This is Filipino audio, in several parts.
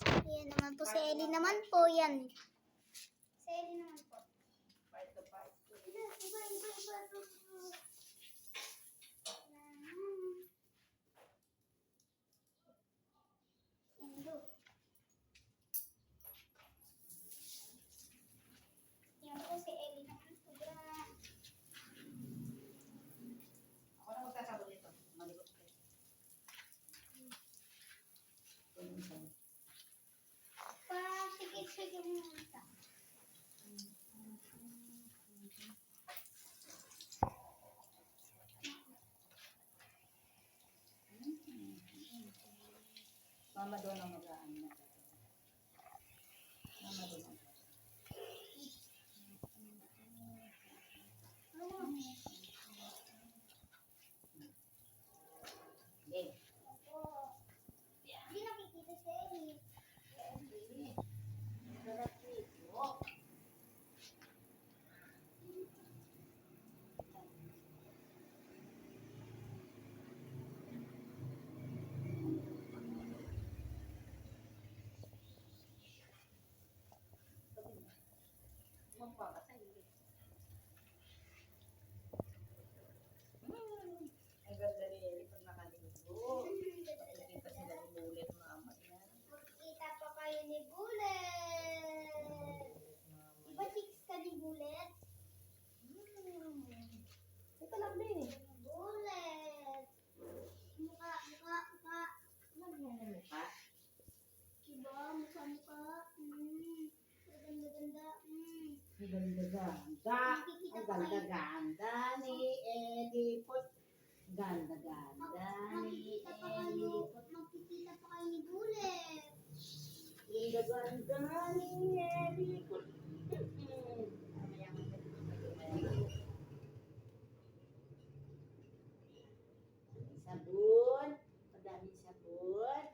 Ayan naman po si Ellie naman po yan. Si Ellie naman po. Part to part. Iba. Indo. Yan po si Ellie naman po yan. Ako na magsasabot nito. Maligot ko. Sige muna. Mama doon ang mag-aan na. Mama doon ang okay. Hindi nakikita si Ellie. Sarap nito. Ang ganda ni Eli pag nakaligo. Nakikita sila ni Bulet mama yan. Magkikita pa kayo ni Bullet. Diba chicks ka ni Bullet? Ito lang din. Bullet. Mukha. Ano yan ang mukha? Diba? Mukha. Ganda. Ang ganda-ganda. Ang ganda-ganda ni Eli Pot. Ganda-ganda ni Eli Pot. Magkikita pa kayo ni Bullet. Ang ganda ni Eli Pot. Sabon. Madaming sabon.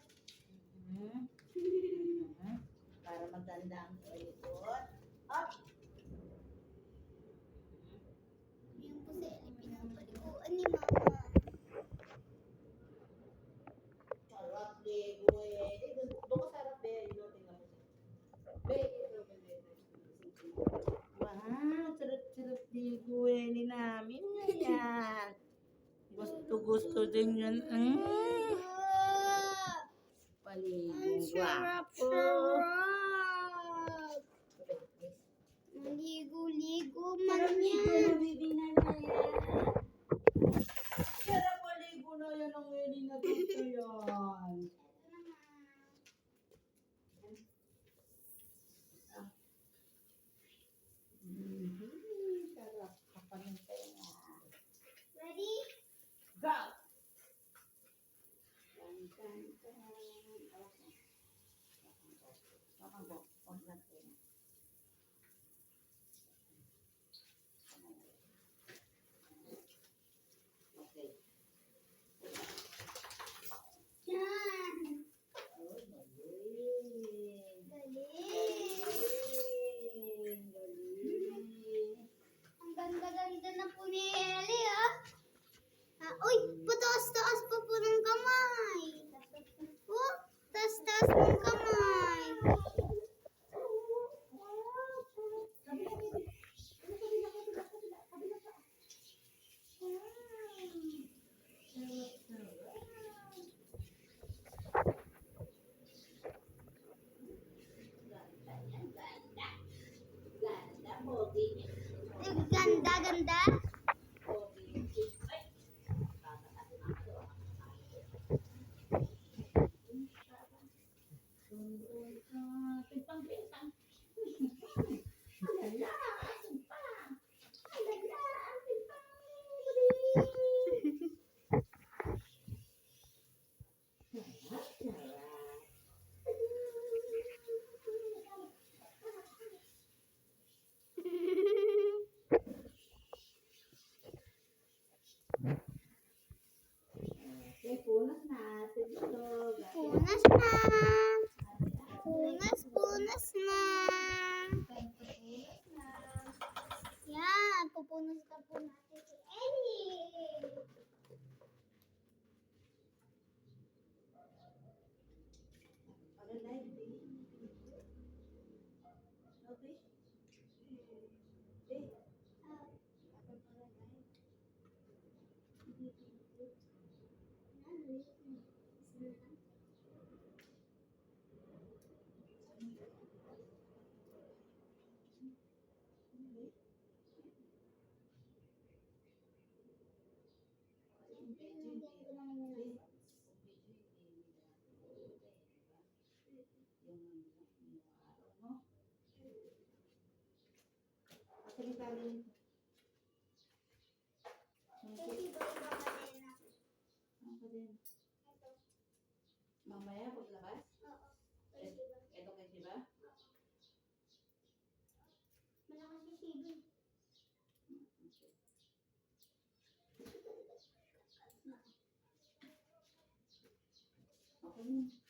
Para maganda ang Eli Pot. Up! Yung po si Ellie pinapaliguan ni Mama. Sarap ligo eh. Doon ka sarap be. Tingnan mo siya. Be. Wow, sarap ligo eh. Ni namin yan. Gusto din yan. Paligo. Sarap. Ligo man yan. Sarap paligo na yan ang Eli na dito yan. Sarap kapantay na. Ready? Go! Okay. Yan. Oh, galing. Galing. Galing. Ang ganda-ganda na po ni Ellie, ah. Uy, pataas-taas pa po ng kamay. Oh, taas-taas ng kamay. tali nito. Kasi ba iba kadena? Ang pa din. Ito. Mamaya paglabas? Oo. Kasi ba? Ito kay Siba? Malakas si Sibi. Okay. Okay.